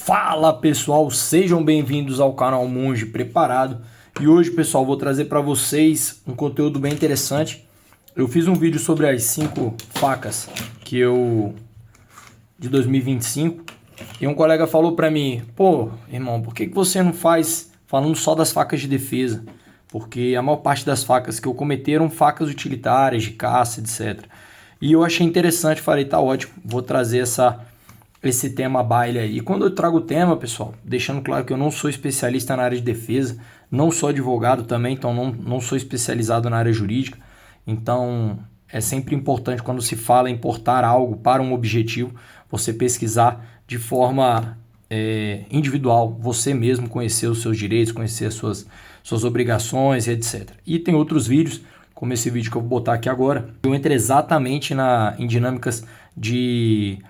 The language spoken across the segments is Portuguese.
Fala pessoal, sejam bem-vindos ao canal Monge Preparado. E hoje, pessoal, vou trazer para vocês um conteúdo bem interessante. Eu fiz um vídeo sobre as 5 facas de 2025 e um colega falou para mim: pô, irmão, por que você não faz falando só das facas de defesa? Porque a maior parte das facas que eu cometi eram facas utilitárias, de caça, etc. E eu achei interessante, falei, tá ótimo, vou trazer esse tema à baila aí. E quando eu trago o tema, pessoal, deixando claro que eu não sou especialista na área de defesa, não sou advogado também, então não sou especializado na área jurídica. Então é sempre importante, quando se fala em importar algo para um objetivo, você pesquisar de forma individual, você mesmo conhecer os seus direitos, conhecer as suas obrigações, etc. E tem outros vídeos, como esse vídeo que eu vou botar aqui agora, eu entro exatamente em dinâmicas de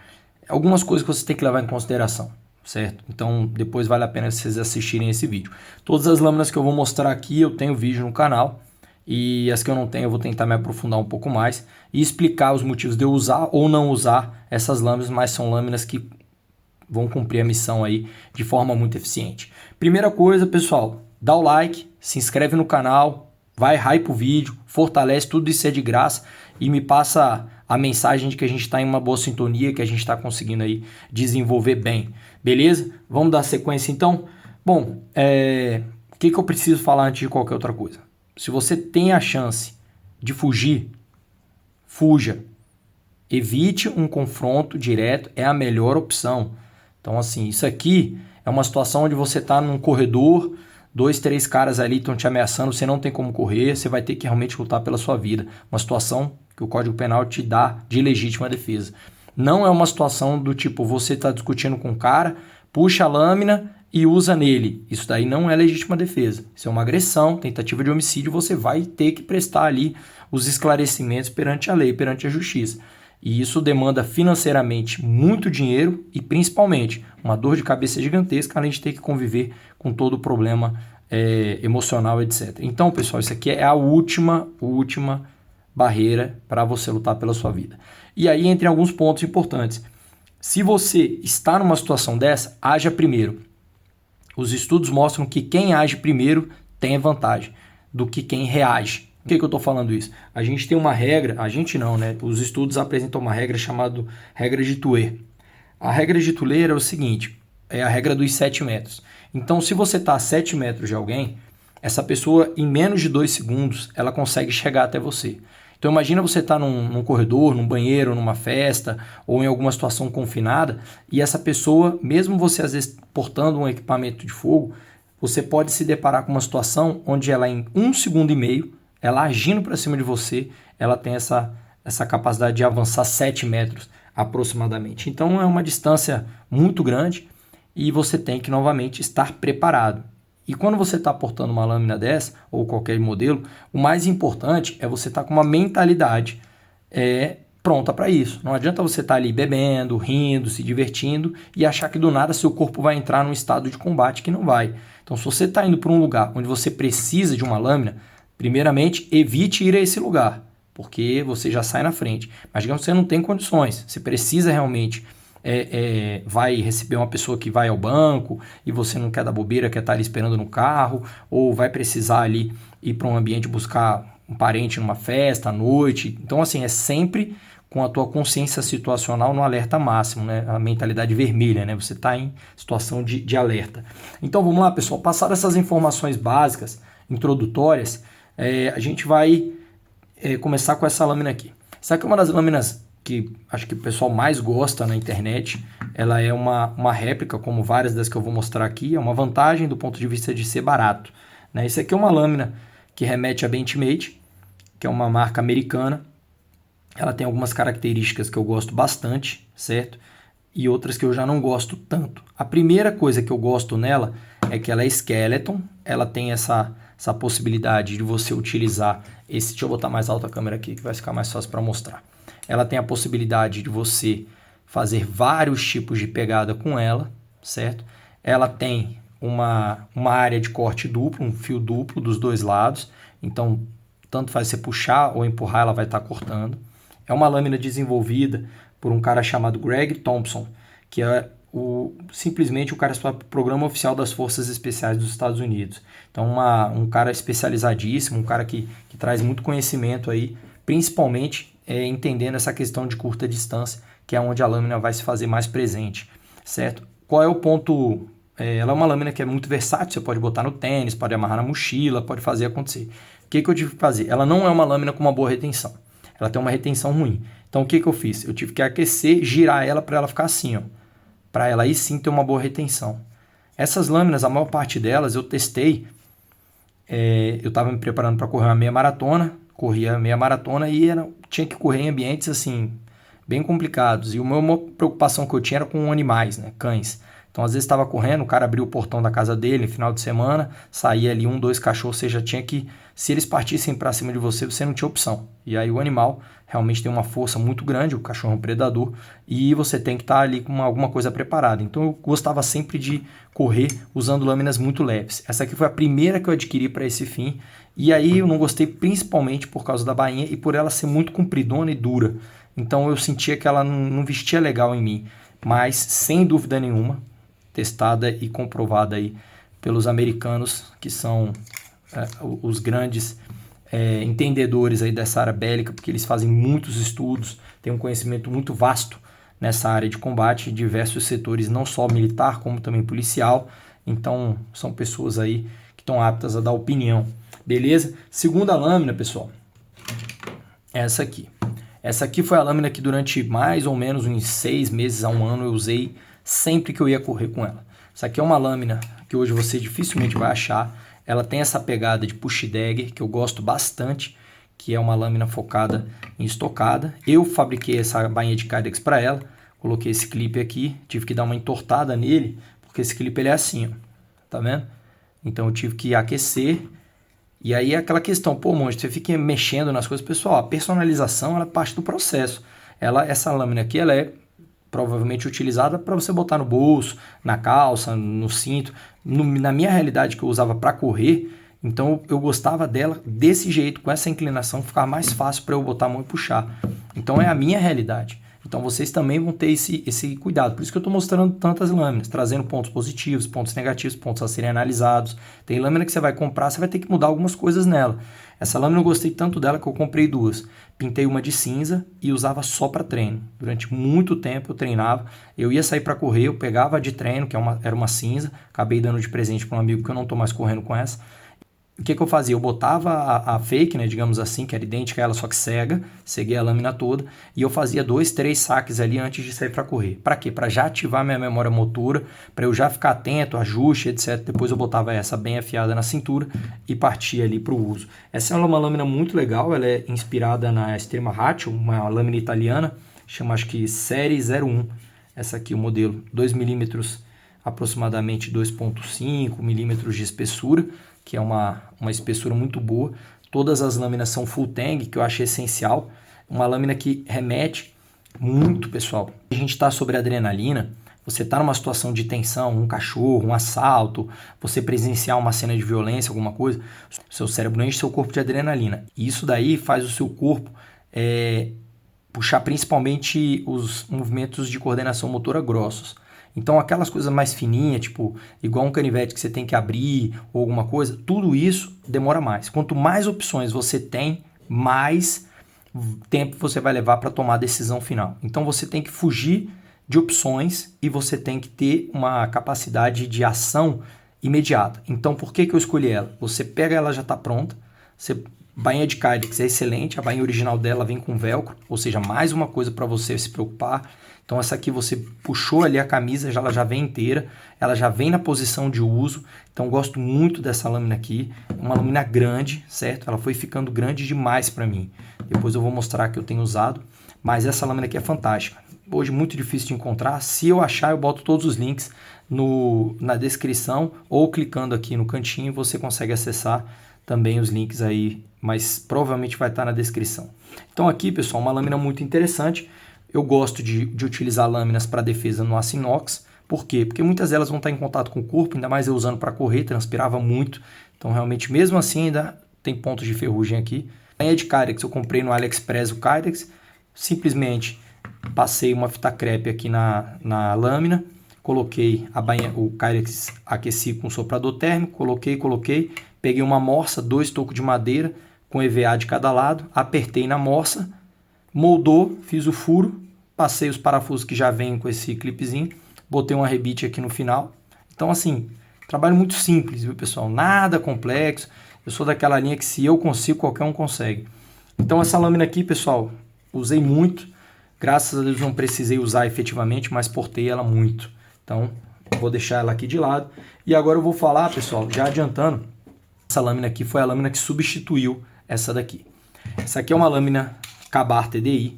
algumas coisas que você tem que levar em consideração, certo? Então depois vale a pena vocês assistirem esse vídeo. Todas as lâminas que eu vou mostrar aqui eu tenho vídeo no canal, e as que eu não tenho eu vou tentar me aprofundar um pouco mais e explicar os motivos de eu usar ou não usar essas lâminas, mas são lâminas que vão cumprir a missão aí de forma muito eficiente. Primeira coisa, pessoal, dá o like, se inscreve no canal, vai, hype o vídeo, fortalece, tudo isso é de graça e me passa a mensagem de que a gente está em uma boa sintonia, que a gente está conseguindo aí desenvolver bem, beleza? Vamos dar sequência então? Bom, o que eu preciso falar antes de qualquer outra coisa? Se você tem a chance de fugir, fuja. Evite um confronto direto, é a melhor opção. Então assim, isso aqui é uma situação onde você está num corredor, 2, 3 caras ali estão te ameaçando, você não tem como correr, você vai ter que realmente lutar pela sua vida. Uma situação que o Código Penal te dá de legítima defesa. Não é uma situação do tipo, você está discutindo com um cara, puxa a lâmina e usa nele. Isso daí não é legítima defesa. Isso é uma agressão, tentativa de homicídio, você vai ter que prestar ali os esclarecimentos perante a lei, perante a justiça. E isso demanda financeiramente muito dinheiro e principalmente uma dor de cabeça gigantesca, além de ter que conviver com todo o problema emocional, etc. Então, pessoal, isso aqui é a última barreira para você lutar pela sua vida. E aí, entre alguns pontos importantes. Se você está numa situação dessa, haja primeiro. Os estudos mostram que quem age primeiro tem vantagem do que quem reage. Por que eu estou falando isso? A gente tem uma regra, a gente não, né? Os estudos apresentam uma regra chamada regra de Tuer. A regra de Tuer é o seguinte, é a regra dos 7 metros. Então, se você está a 7 metros de alguém, essa pessoa, em menos de 2 segundos, ela consegue chegar até você. Então, imagina você estar num corredor, num banheiro, numa festa, ou em alguma situação confinada, e essa pessoa, mesmo você às vezes portando um equipamento de fogo, você pode se deparar com uma situação onde ela, em 1,5 segundos, ela agindo para cima de você, ela tem essa capacidade de avançar 7 metros aproximadamente. Então é uma distância muito grande e você tem que novamente estar preparado. E quando você está portando uma lâmina dessa, ou qualquer modelo, o mais importante é você estar com uma mentalidade pronta para isso. Não adianta você estar ali bebendo, rindo, se divertindo e achar que do nada seu corpo vai entrar num estado de combate, que não vai. Então, se você está indo para um lugar onde você precisa de uma lâmina, primeiramente, evite ir a esse lugar, porque você já sai na frente. Mas digamos que você não tem condições, você precisa realmente, vai receber uma pessoa que vai ao banco e você não quer dar bobeira, quer estar ali esperando no carro, ou vai precisar ali ir para um ambiente buscar um parente numa festa à noite. Então, assim, é sempre com a tua consciência situacional no alerta máximo, né? A mentalidade vermelha, né? Você está em situação de alerta. Então, vamos lá, pessoal. Passadas essas informações básicas, introdutórias, a gente vai começar com essa lâmina aqui. Essa aqui é uma das lâminas que acho que o pessoal mais gosta na internet. Ela é uma réplica, como várias das que eu vou mostrar aqui. É uma vantagem do ponto de vista de ser barato, né? Essa aqui é uma lâmina que remete a Benchmade, que é uma marca americana. Ela tem algumas características que eu gosto bastante, certo? E outras que eu já não gosto tanto. A primeira coisa que eu gosto nela é que ela é skeleton, ela tem essa possibilidade de você utilizar esse... Deixa eu botar mais alta a câmera aqui que vai ficar mais fácil para mostrar. Ela tem a possibilidade de você fazer vários tipos de pegada com ela, certo? Ela tem uma área de corte duplo, um fio duplo dos dois lados, então tanto faz você puxar ou empurrar, ela vai estar cortando. É uma lâmina desenvolvida por um cara chamado Greg Thompson, que é simplesmente o cara para o programa oficial das Forças Especiais dos Estados Unidos. Então, um cara especializadíssimo, um cara que traz muito conhecimento aí, principalmente entendendo essa questão de curta distância, que é onde a lâmina vai se fazer mais presente, certo? Qual é o ponto? Ela é uma lâmina que é muito versátil, você pode botar no tênis, pode amarrar na mochila, pode fazer acontecer. O que eu tive que fazer? Ela não é uma lâmina com uma boa retenção, ela tem uma retenção ruim. Então, o que eu fiz? Eu tive que aquecer, girar ela para ela ficar assim, ó, para ela aí sim ter uma boa retenção. Essas lâminas, a maior parte delas eu testei, eu estava me preparando para correr uma meia maratona, corria meia maratona e tinha que correr em ambientes assim, bem complicados. E a maior preocupação que eu tinha era com animais, né, cães. Então, às vezes estava correndo, o cara abriu o portão da casa dele no final de semana, saía ali 1, 2 cachorros, você já tinha que, se eles partissem para cima de você, você não tinha opção. E aí o animal realmente tem uma força muito grande, o cachorro é um predador, e você tem que estar ali com alguma coisa preparada. Então, eu gostava sempre de correr usando lâminas muito leves. Essa aqui foi a primeira que eu adquiri para esse fim, e aí eu não gostei principalmente por causa da bainha e por ela ser muito compridona e dura. Então, eu sentia que ela não vestia legal em mim, mas sem dúvida nenhuma, testada e comprovada aí pelos americanos, que são os grandes entendedores aí dessa área bélica, porque eles fazem muitos estudos, têm um conhecimento muito vasto nessa área de combate, em diversos setores, não só militar, como também policial. Então, são pessoas aí que estão aptas a dar opinião. Beleza? Segunda lâmina, pessoal, essa aqui. Essa aqui foi a lâmina que durante mais ou menos uns 6 meses a 1 ano eu usei sempre que eu ia correr com ela. Essa aqui é uma lâmina que hoje você dificilmente vai achar. Ela tem essa pegada de push dagger que eu gosto bastante, que é uma lâmina focada em estocada. Eu fabriquei essa bainha de kydex para ela, coloquei esse clipe aqui, tive que dar uma entortada nele, porque esse clipe ele é assim, ó, tá vendo? Então eu tive que aquecer. E aí é aquela questão, pô, monge, você fica mexendo nas coisas. Pessoal, a personalização ela é parte do processo. Essa lâmina aqui, ela é provavelmente utilizada para você botar no bolso, na calça, no cinto. Na minha realidade que eu usava para correr, então eu gostava dela desse jeito, com essa inclinação, ficar mais fácil para eu botar a mão e puxar. Então é a minha realidade. Então vocês também vão ter esse cuidado. Por isso que eu estou mostrando tantas lâminas, trazendo pontos positivos, pontos negativos, pontos a serem analisados. Tem lâmina que você vai comprar, você vai ter que mudar algumas coisas nela. Essa lâmina eu gostei tanto dela que eu comprei 2. Pintei uma de cinza e usava só para treino. Durante muito tempo eu treinava. Eu ia sair para correr, eu pegava a de treino, que era uma cinza. Acabei dando de presente para um amigo que eu não estou mais correndo com essa. O que eu fazia? Eu botava a fake, né, digamos assim, que era idêntica a ela, só que cega, ceguei a lâmina toda, e eu fazia 2, 3 saques ali antes de sair para correr. Para quê? Para já ativar minha memória motora, para eu já ficar atento, ajuste, etc. Depois eu botava essa bem afiada na cintura e partia ali para o uso. Essa é uma lâmina muito legal, ela é inspirada na Extrema Ratio, uma lâmina italiana, chama acho que Série 01. Essa aqui, o modelo 2 milímetros, aproximadamente 2,5 milímetros de espessura, que é uma espessura muito boa. Todas as lâminas são full tang, que eu acho essencial. Uma lâmina que remete muito, pessoal. A gente está sobre adrenalina, você está numa situação de tensão, um cachorro, um assalto, você presenciar uma cena de violência, alguma coisa, seu cérebro enche seu corpo de adrenalina. E isso daí faz o seu corpo puxar principalmente os movimentos de coordenação motora grossos. Então, aquelas coisas mais fininhas, tipo, igual um canivete que você tem que abrir ou alguma coisa, tudo isso demora mais. Quanto mais opções você tem, mais tempo você vai levar para tomar a decisão final. Então, você tem que fugir de opções e você tem que ter uma capacidade de ação imediata. Então, por que eu escolhi ela? Você pega ela, já está pronta, bainha de kydex é excelente, a bainha original dela vem com velcro, ou seja, mais uma coisa para você se preocupar. Então essa aqui você puxou ali a camisa, ela já vem inteira, ela já vem na posição de uso. Então gosto muito dessa lâmina aqui, uma lâmina grande, certo? Ela foi ficando grande demais para mim. Depois eu vou mostrar que eu tenho usado, mas essa lâmina aqui é fantástica. Hoje muito difícil de encontrar, se eu achar eu boto todos os links na descrição ou clicando aqui no cantinho você consegue acessar também os links aí, mas provavelmente vai estar na descrição. Então aqui, pessoal, uma lâmina muito interessante. Eu gosto de utilizar lâminas para defesa no aço inox. Por quê? Porque muitas delas vão estar em contato com o corpo, ainda mais eu usando para correr, transpirava muito. Então, realmente, mesmo assim, ainda tem pontos de ferrugem aqui. A linha de kydex, eu comprei no AliExpress o kydex. Simplesmente passei uma fita crepe aqui na lâmina, coloquei o Kydex aqueci com soprador térmico, coloquei, peguei uma morsa, 2 tocos de madeira com EVA de cada lado, apertei na morsa, moldou, fiz o furo, passei os parafusos que já vêm com esse clipezinho, botei um arrebite aqui no final. Então assim, trabalho muito simples, viu pessoal? Nada complexo. Eu sou daquela linha que se eu consigo, qualquer um consegue. Então essa lâmina aqui, pessoal, usei muito. Graças a Deus não precisei usar efetivamente, mas portei ela muito. Então, vou deixar ela aqui de lado. E agora eu vou falar, pessoal, já adiantando, essa lâmina aqui foi a lâmina que substituiu essa daqui. Essa aqui é uma lâmina Ka-Bar TDI,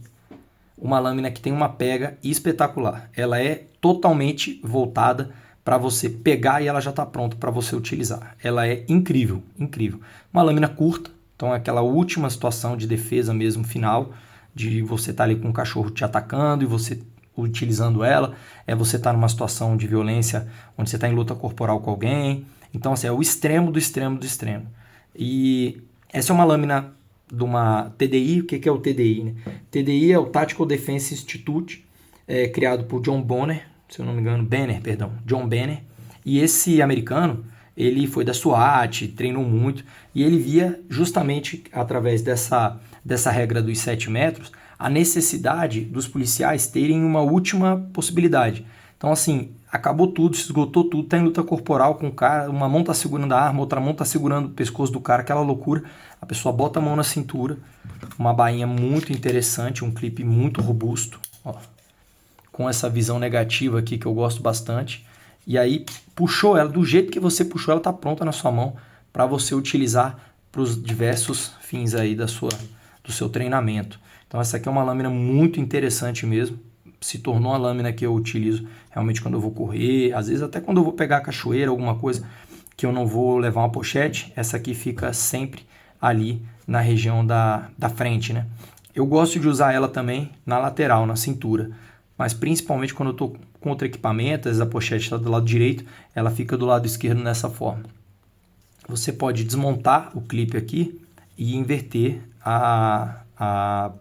uma lâmina que tem uma pega espetacular. Ela é totalmente voltada para você pegar e ela já está pronta para você utilizar. Ela é incrível, incrível. Uma lâmina curta, então é aquela última situação de defesa mesmo final, de você estar ali com o cachorro te atacando e você utilizando ela, você estar numa situação de violência onde você está em luta corporal com alguém. Então assim, é o extremo do extremo do extremo. E essa é uma lâmina de uma TDI. O que é o TDI? Né? TDI é o Tactical Defense Institute, criado por John Banner, se eu não me engano, John Banner. E esse americano, ele foi da SWAT, treinou muito, e ele via justamente através dessa regra dos 7 metros, a necessidade dos policiais terem uma última possibilidade. Então assim, acabou tudo, se esgotou tudo, tá em luta corporal com o cara, uma mão tá segurando a arma, outra mão tá segurando o pescoço do cara, aquela loucura, a pessoa bota a mão na cintura, uma bainha muito interessante, um clipe muito robusto, ó, com essa visão negativa aqui que eu gosto bastante, e aí puxou ela, do jeito que você puxou, ela tá pronta na sua mão para você utilizar para os diversos fins aí do seu treinamento. Então essa aqui é uma lâmina muito interessante mesmo, se tornou a lâmina que eu utilizo realmente quando eu vou correr, às vezes até quando eu vou pegar a cachoeira, alguma coisa que eu não vou levar uma pochete, essa aqui fica sempre ali na região da frente, né? Eu gosto de usar ela também na lateral, na cintura, mas principalmente quando eu estou com outro equipamento, às vezes a pochete está do lado direito, ela fica do lado esquerdo nessa forma. Você pode desmontar o clipe aqui e inverter a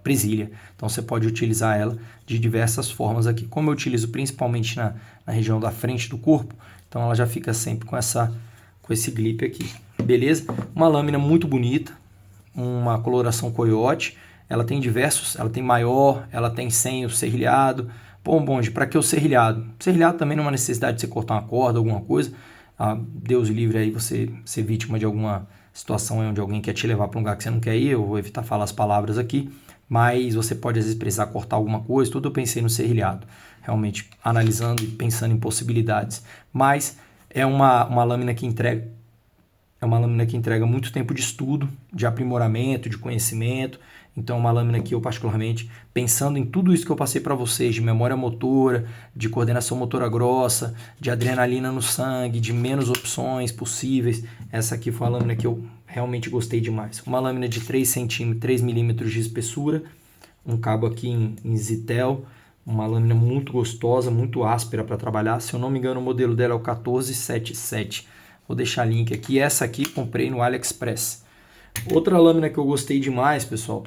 presilha. Então você pode utilizar ela de diversas formas aqui. Como eu utilizo principalmente na região da frente do corpo, então ela já fica sempre com esse clipe aqui. Beleza? Uma lâmina muito bonita, uma coloração coiote. Ela tem diversos, ela tem maior, ela tem sem o serrilhado. Bom, bonde, para que o serrilhado? Serrilhado também não é uma necessidade de você cortar uma corda, alguma coisa. Deus livre aí você ser vítima de alguma situação onde alguém quer te levar para um lugar que você não quer ir. Eu vou evitar falar as palavras aqui, mas você pode às vezes precisar cortar alguma coisa. Tudo eu pensei no serrilhado, realmente analisando e pensando em possibilidades. Mas é uma lâmina que entrega muito tempo de estudo, de aprimoramento, de conhecimento. Então, é uma lâmina que eu, particularmente, pensando em tudo isso que eu passei para vocês, de memória motora, de coordenação motora grossa, de adrenalina no sangue, de menos opções possíveis, essa aqui foi a lâmina que eu realmente gostei demais. Uma lâmina de 3 centímetros, 3 milímetros de espessura, um cabo aqui em Zytel, uma lâmina muito gostosa, muito áspera para trabalhar. Se eu não me engano, o modelo dela é o 1477. Vou deixar link aqui. Essa aqui comprei no AliExpress. Outra lâmina que eu gostei demais, pessoal,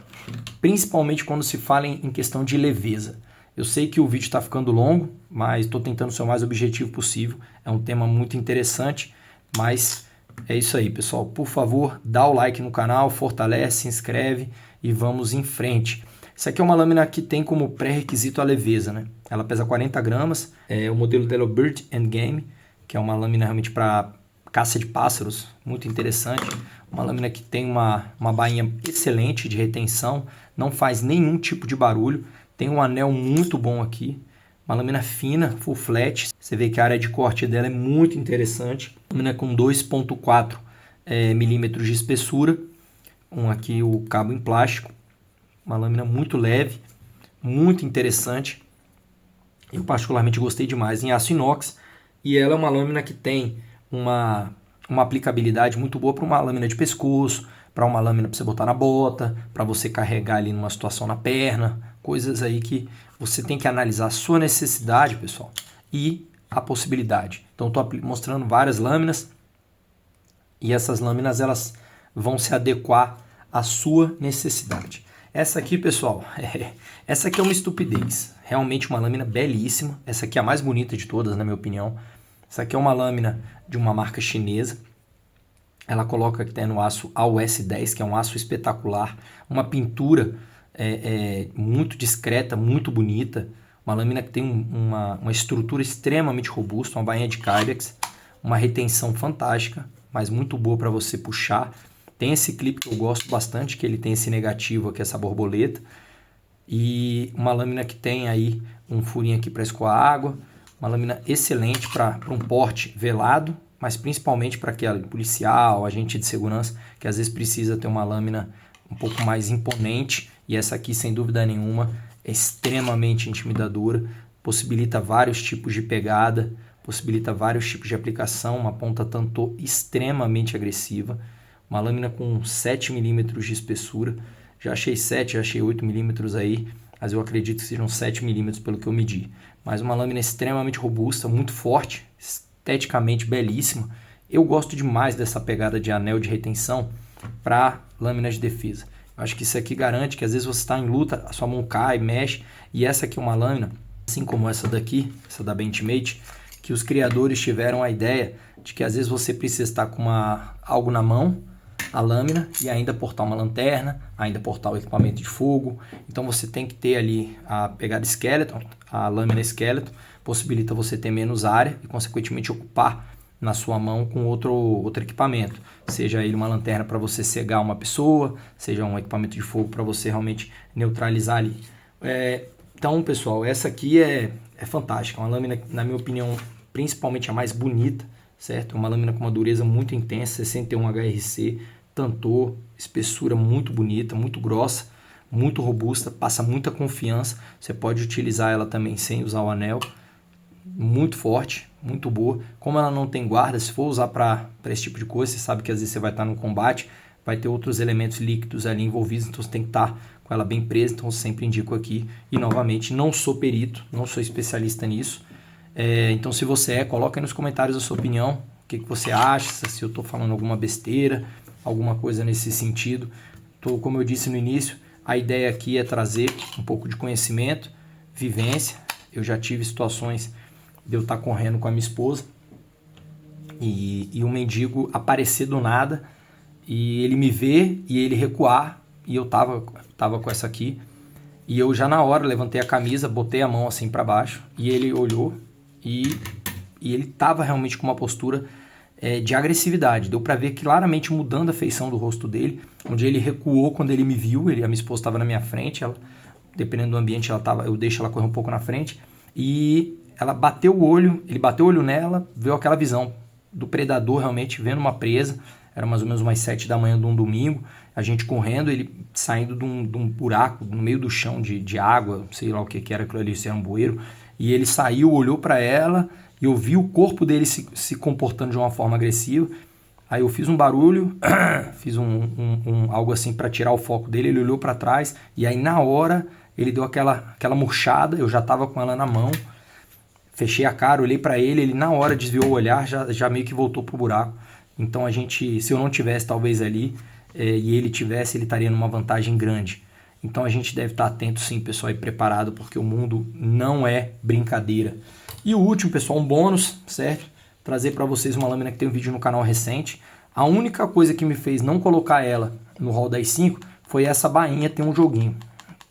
principalmente quando se fala em questão de leveza. Eu sei que o vídeo está ficando longo, mas estou tentando ser o mais objetivo possível. É um tema muito interessante, mas é isso aí, pessoal. Por favor, dá o like no canal, fortalece, se inscreve e vamos em frente. Essa aqui é uma lâmina que tem como pré-requisito a leveza, né? Ela pesa 40 gramas, o modelo dela é o Bird and Game, que é uma lâmina realmente para caça de pássaros, muito interessante. Uma lâmina que tem uma bainha excelente de retenção, não faz nenhum tipo de barulho, tem um anel muito bom aqui, uma lâmina fina, full flat. Você vê que a área de corte dela é muito interessante, lâmina com 2.4 milímetros de espessura, aqui o cabo em plástico, uma lâmina muito leve, muito interessante. Eu particularmente gostei demais, em aço inox, e ela é uma lâmina que tem uma aplicabilidade muito boa para uma lâmina de pescoço, para uma lâmina para você botar na bota, para você carregar ali numa situação na perna, coisas aí que você tem que analisar a sua necessidade, pessoal, e a possibilidade. Então estou mostrando várias lâminas e essas lâminas elas vão se adequar à sua necessidade. Essa aqui, pessoal, essa aqui é uma estupidez. Realmente uma lâmina belíssima. Essa aqui é a mais bonita de todas, na minha opinião. Essa aqui é uma lâmina de uma marca chinesa. Ela coloca que tem no aço AUS 10, que é um aço espetacular. Uma pintura muito discreta, muito bonita. Uma lâmina que tem uma estrutura extremamente robusta, uma bainha de Kydex. Uma retenção fantástica, mas muito boa para você puxar. Tem esse clipe que eu gosto bastante, que ele tem esse negativo aqui, essa borboleta. E uma lâmina que tem aí um furinho aqui para escoar água. Uma lâmina excelente para um porte velado, mas principalmente para aquele policial, agente de segurança, que às vezes precisa ter uma lâmina um pouco mais imponente. E essa aqui, sem dúvida nenhuma, é extremamente intimidadora. Possibilita vários tipos de pegada, possibilita vários tipos de aplicação. Uma ponta tanto extremamente agressiva. Uma lâmina com 7 milímetros de espessura. Já achei 7, já achei 8 milímetros aí, mas eu acredito que sejam 7 milímetros pelo que eu medi. Mas uma lâmina extremamente robusta, muito forte, esteticamente belíssima. Eu gosto demais dessa pegada de anel de retenção para lâminas de defesa. Eu acho que isso aqui garante que às vezes você está em luta, a sua mão cai, mexe. E essa aqui é uma lâmina, assim como essa daqui, essa da Benchmade, que os criadores tiveram a ideia de que às vezes você precisa estar com algo na mão, a lâmina, e ainda portar uma lanterna, ainda portar o equipamento de fogo. Então você tem que ter ali a pegada skeleton, a lâmina skeleton, possibilita você ter menos área e consequentemente ocupar na sua mão com outro equipamento. Seja ele uma lanterna para você cegar uma pessoa, seja um equipamento de fogo para você realmente neutralizar ali. Então, pessoal, essa aqui é fantástica. Uma lâmina, na minha opinião, principalmente a mais bonita, certo? Uma lâmina com uma dureza muito intensa, 61 HRC, tantor, espessura muito bonita, muito grossa, muito robusta, passa muita confiança. Você pode utilizar ela também sem usar o anel. Muito forte, muito boa. Como ela não tem guarda, se for usar para esse tipo de coisa, você sabe que às vezes você vai estar no combate, vai ter outros elementos líquidos ali envolvidos, então você tem que estar com ela bem presa. Então eu sempre indico aqui. E novamente, não sou perito, não sou especialista nisso. Então se você coloca aí nos comentários a sua opinião. O que você acha, se eu estou falando alguma besteira, alguma coisa nesse sentido. Como eu disse no início, a ideia aqui é trazer um pouco de conhecimento, vivência. Eu já tive situações de eu estar correndo com a minha esposa e o mendigo aparecer do nada e ele me ver e ele recuar, e eu tava com essa aqui, e eu já na hora levantei a camisa, botei a mão assim para baixo e ele olhou e ele tava realmente com uma postura de agressividade. Deu para ver claramente mudando a feição do rosto dele, onde ele recuou quando ele me viu. A minha esposa estava na minha frente, ela, dependendo do ambiente, eu deixo ela correr um pouco na frente, e ela bateu o olho, ele bateu o olho nela, viu aquela visão do predador realmente vendo uma presa. Era mais ou menos umas 7 da manhã de um domingo, a gente correndo, ele saindo de um buraco no meio do chão de água, sei lá o que era aquilo ali, se era um bueiro, e ele saiu, olhou para ela, e eu vi o corpo dele se comportando de uma forma agressiva. Aí eu fiz um barulho, fiz algo assim para tirar o foco dele, ele olhou para trás, e aí na hora ele deu aquela murchada, eu já estava com ela na mão, fechei a cara, olhei para ele, ele na hora desviou o olhar, já meio que voltou pro buraco. Então se eu não tivesse talvez ali, e ele tivesse, ele estaria numa vantagem grande. Então a gente deve estar atento sim, pessoal, e preparado, porque o mundo não é brincadeira. E o último, pessoal, um bônus, certo? Trazer para vocês uma lâmina que tem um vídeo no canal recente. A única coisa que me fez não colocar ela no hall das 5 foi essa bainha ter um joguinho.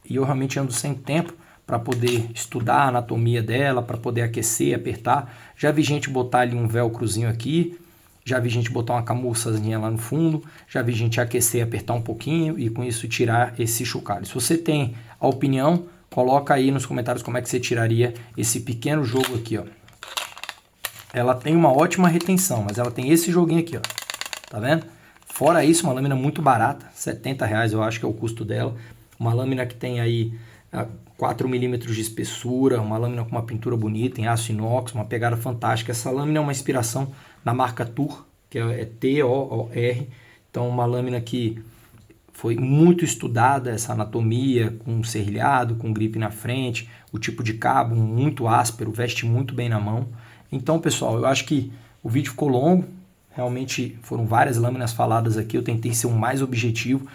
E eu realmente ando sem tempo para poder estudar a anatomia dela, para poder aquecer, apertar. Já vi gente botar ali um velcrozinho aqui, já vi gente botar uma camurçazinha lá no fundo, já vi gente aquecer, apertar um pouquinho e com isso tirar esse chocalho. Se você tem a opinião, coloca aí nos comentários como é que você tiraria esse pequeno jogo aqui, ó. Ela tem uma ótima retenção, mas ela tem esse joguinho aqui, ó. Tá vendo? Fora isso, uma lâmina muito barata, R$70 eu acho que é o custo dela. Uma lâmina que tem aí 4 milímetros de espessura, uma lâmina com uma pintura bonita em aço inox, uma pegada fantástica. Essa lâmina é uma inspiração na marca Toor, que é T-O-O-R. Então uma lâmina que foi muito estudada, essa anatomia, com serrilhado, com gripe na frente, o tipo de cabo muito áspero, veste muito bem na mão. Então, pessoal, eu acho que o vídeo ficou longo, realmente foram várias lâminas faladas aqui, eu tentei ser o mais objetivo,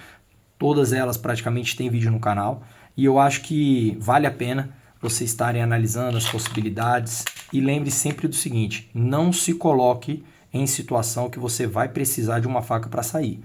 Todas elas praticamente têm vídeo no canal. E eu acho que vale a pena vocês estarem analisando as possibilidades. E lembre sempre do seguinte, não se coloque em situação que você vai precisar de uma faca para sair.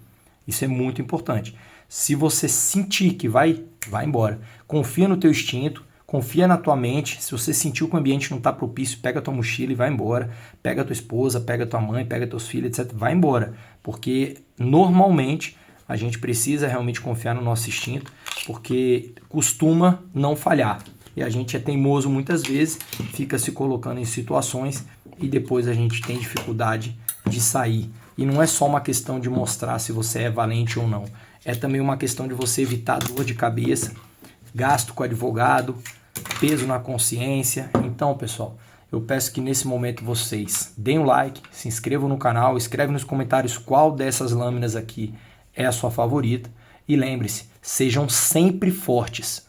Isso é muito importante. Se você sentir que vai embora. Confia no teu instinto, confia na tua mente. Se você sentiu que o ambiente não está propício, pega a tua mochila e vai embora. Pega a tua esposa, pega a tua mãe, pega teus filhos, etc. Vai embora. Porque normalmente a gente precisa realmente confiar no nosso instinto, porque costuma não falhar. E a gente é teimoso muitas vezes, fica se colocando em situações e depois a gente tem dificuldade de sair. E não é só uma questão de mostrar se você é valente ou não. É também uma questão de você evitar dor de cabeça, gasto com advogado, peso na consciência. Então, pessoal, eu peço que nesse momento vocês deem um like, se inscrevam no canal, escreve nos comentários qual dessas lâminas aqui é a sua favorita. E lembre-se, sejam sempre fortes.